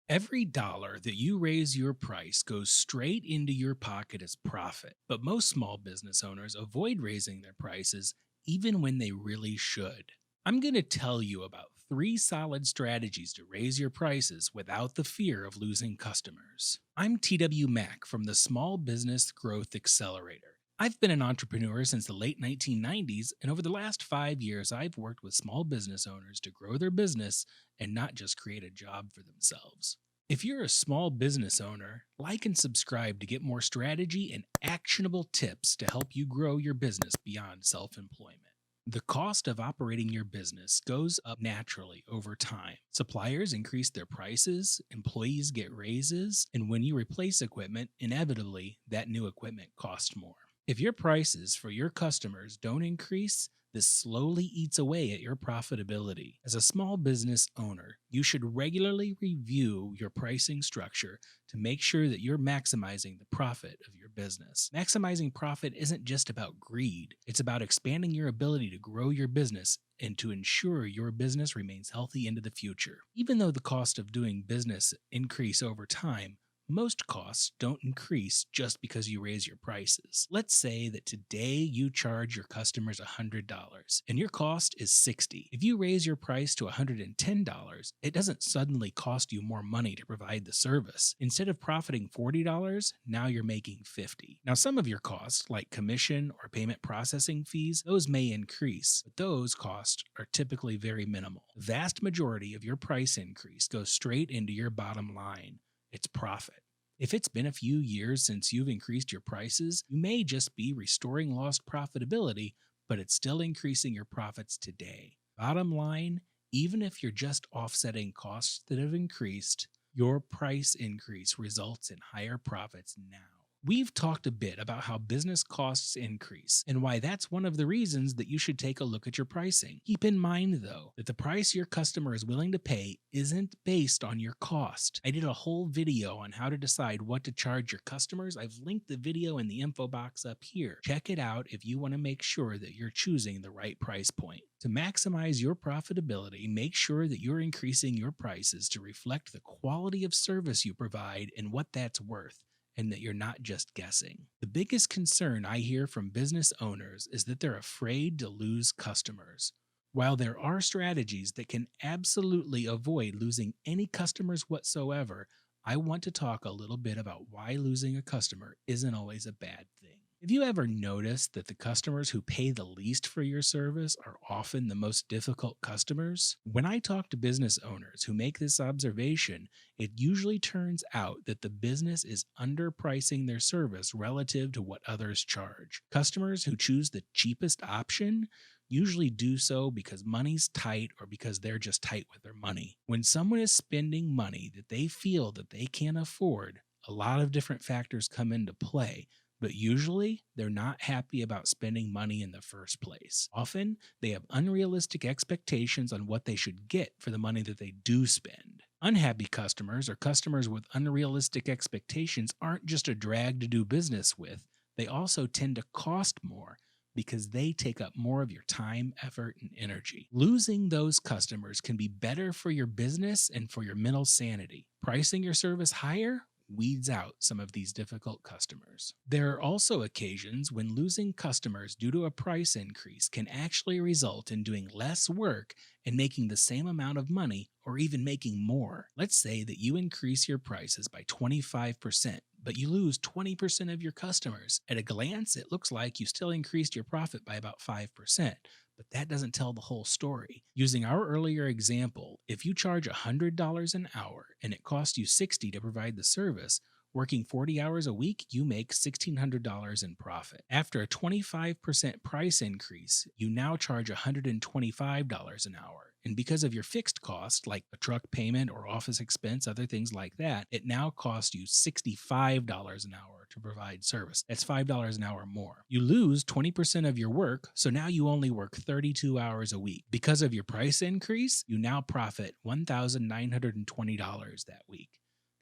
Every dollar that you raise your price goes straight into your pocket as profit. But most small business owners avoid raising their prices even when they really should. I'm going to tell you about three solid strategies to raise your prices without the fear of losing customers. I'm TW Mack from the Small Business Growth Accelerator. I've been an entrepreneur since the late 1990s, and over the last 5 years, I've worked with small business owners to grow their business and not just create a job for themselves. If you're a small business owner, like and subscribe to get more strategy and actionable tips to help you grow your business beyond self employment. The cost of operating your business goes up naturally over time. Suppliers increase their prices, employees get raises, and when you replace equipment, inevitably that new equipment costs more. If your prices for your customers don't increase, this slowly eats away at your profitability. As a small business owner, you should regularly review your pricing structure to make sure that you're maximizing the profit of your business. Maximizing profit isn't just about greed, it's about expanding your ability to grow your business and to ensure your business remains healthy into the future. Even though the cost of doing business increase over time, most costs don't increase just because you raise your prices. Let's say that today you charge your customers $100 and your cost is $60. If you raise your price to $110, it doesn't suddenly cost you more money to provide the service. Instead of profiting $40, now you're making $50. Now, some of your costs, like commission or payment processing fees, those may increase, but those costs are typically very minimal. The vast majority of your price increase goes straight into your bottom line. It's profit. If it's been a few years since you've increased your prices, you may just be restoring lost profitability, but it's still increasing your profits today. Bottom line, even if you're just offsetting costs that have increased, your price increase results in higher profits now. We've talked a bit about how business costs increase and why that's one of the reasons that you should take a look at your pricing. Keep in mind, though, that the price your customer is willing to pay isn't based on your cost. I did a whole video on how to decide what to charge your customers. I've linked the video in the info box up here. Check it out if you want to make sure that you're choosing the right price point. To maximize your profitability, make sure that you're increasing your prices to reflect the quality of service you provide and what that's worth, and that you're not just guessing. The biggest concern I hear from business owners is that they're afraid to lose customers. While there are strategies that can absolutely avoid losing any customers whatsoever, I want to talk a little bit about why losing a customer isn't always a bad thing. Have you ever noticed that the customers who pay the least for your service are often the most difficult customers? When I talk to business owners who make this observation, it usually turns out that the business is underpricing their service relative to what others charge. Customers who choose the cheapest option usually do so because money's tight or because they're just tight with their money. When someone is spending money that they feel that they can't afford, a lot of different factors come into play, but usually they're not happy about spending money in the first place. Often they have unrealistic expectations on what they should get for the money that they do spend. Unhappy customers or customers with unrealistic expectations aren't just a drag to do business with, they also tend to cost more because they take up more of your time, effort, and energy. Losing those customers can be better for your business and for your mental sanity. Pricing your service higher weeds out some of these difficult customers. There are also occasions when losing customers due to a price increase can actually result in doing less work and making the same amount of money or even making more. Let's say that you increase your prices by 25%, but you lose 20% of your customers. At a glance, it looks like you still increased your profit by about 5%. But that doesn't tell the whole story. Using our earlier example, if you charge $100 an hour and it costs you $60 to provide the service, working 40 hours a week, you make $1,600 in profit. After a 25% price increase, you now charge $125 an hour. And because of your fixed cost, like a truck payment or office expense, other things like that, it now costs you $65 an hour to provide service. That's $5 an hour more. You lose 20% of your work, so now you only work 32 hours a week. Because of your price increase, you now profit $1,920 that week.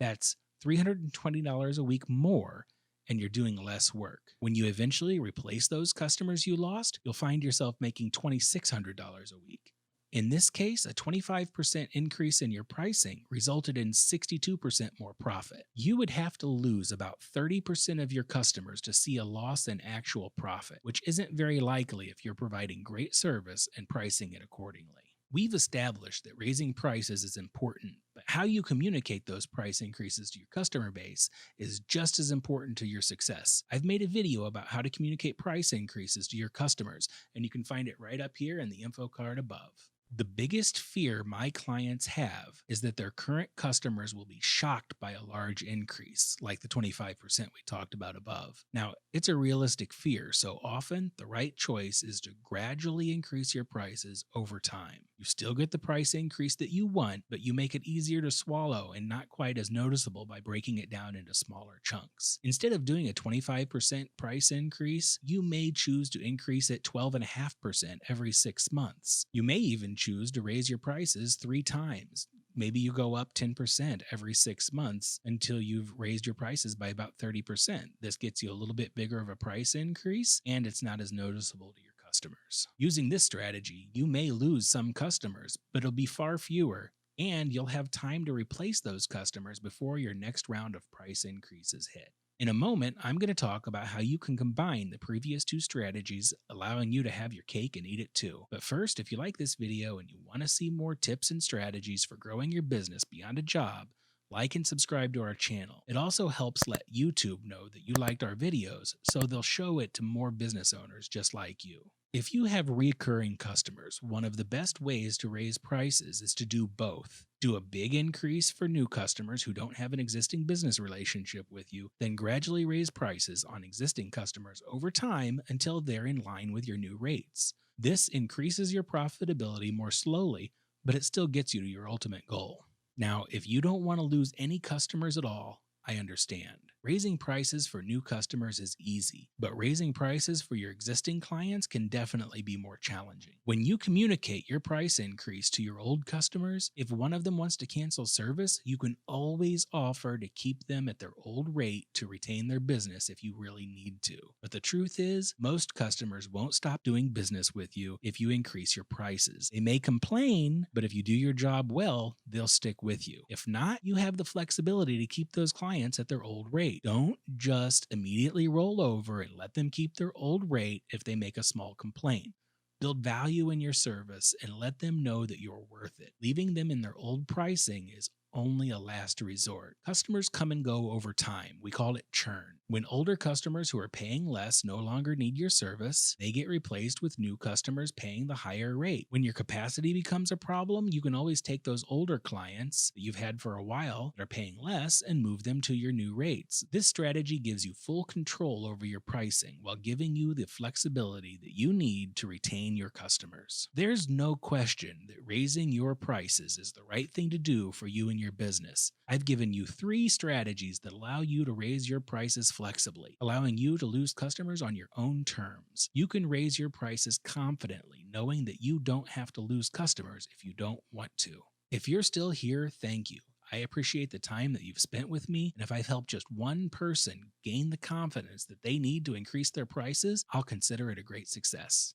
That's $320 a week more, and you're doing less work. When you eventually replace those customers you lost, you'll find yourself making $2,600 a week. In this case, a 25% increase in your pricing resulted in 62% more profit. You would have to lose about 30% of your customers to see a loss in actual profit, which isn't very likely if you're providing great service and pricing it accordingly. We've established that raising prices is important, but how you communicate those price increases to your customer base is just as important to your success. I've made a video about how to communicate price increases to your customers, and you can find it right up here in the info card above. The biggest fear my clients have is that their current customers will be shocked by a large increase, like the 25% we talked about above. Now, it's a realistic fear, so often the right choice is to gradually increase your prices over time. You still get the price increase that you want, but you make it easier to swallow and not quite as noticeable by breaking it down into smaller chunks. Instead of doing a 25% price increase, you may choose to increase it 12.5% every 6 months. You may even choose to raise your prices 3 times. Maybe you go up 10% every 6 months until you've raised your prices by about 30%. This gets you a little bit bigger of a price increase, and it's not as noticeable to your customers. Using this strategy, you may lose some customers, but it'll be far fewer, and you'll have time to replace those customers before your next round of price increases hit. In a moment, I'm going to talk about how you can combine the previous 2 strategies, allowing you to have your cake and eat it too. But first, if you like this video and you want to see more tips and strategies for growing your business beyond a job, like and subscribe to our channel. It also helps let YouTube know that you liked our videos, so they'll show it to more business owners just like you. If you have recurring customers, one of the best ways to raise prices is to do both. Do a big increase for new customers who don't have an existing business relationship with you, then gradually raise prices on existing customers over time until they're in line with your new rates. This increases your profitability more slowly, but it still gets you to your ultimate goal. Now, if you don't want to lose any customers at all, I understand. Raising prices for new customers is easy, but raising prices for your existing clients can definitely be more challenging. When you communicate your price increase to your old customers, if one of them wants to cancel service, you can always offer to keep them at their old rate to retain their business if you really need to. But the truth is, most customers won't stop doing business with you if you increase your prices. They may complain, but if you do your job well, they'll stick with you. If not, you have the flexibility to keep those clients at their old rate. Don't just immediately roll over and let them keep their old rate if they make a small complaint. Build value in your service and let them know that you're worth it. Leaving them in their old pricing is only a last resort. Customers come and go over time. We call it churn. When older customers who are paying less no longer need your service, they get replaced with new customers paying the higher rate. When your capacity becomes a problem, you can always take those older clients that you've had for a while that are paying less and move them to your new rates. This strategy gives you full control over your pricing while giving you the flexibility that you need to retain your customers. There's no question that raising your prices is the right thing to do for you and your business. I've given you 3 strategies that allow you to raise your prices flexibly, allowing you to lose customers on your own terms. You can raise your prices confidently, knowing that you don't have to lose customers if you don't want to. If you're still here, thank you. I appreciate the time that you've spent with me, and if I've helped just one person gain the confidence that they need to increase their prices, I'll consider it a great success.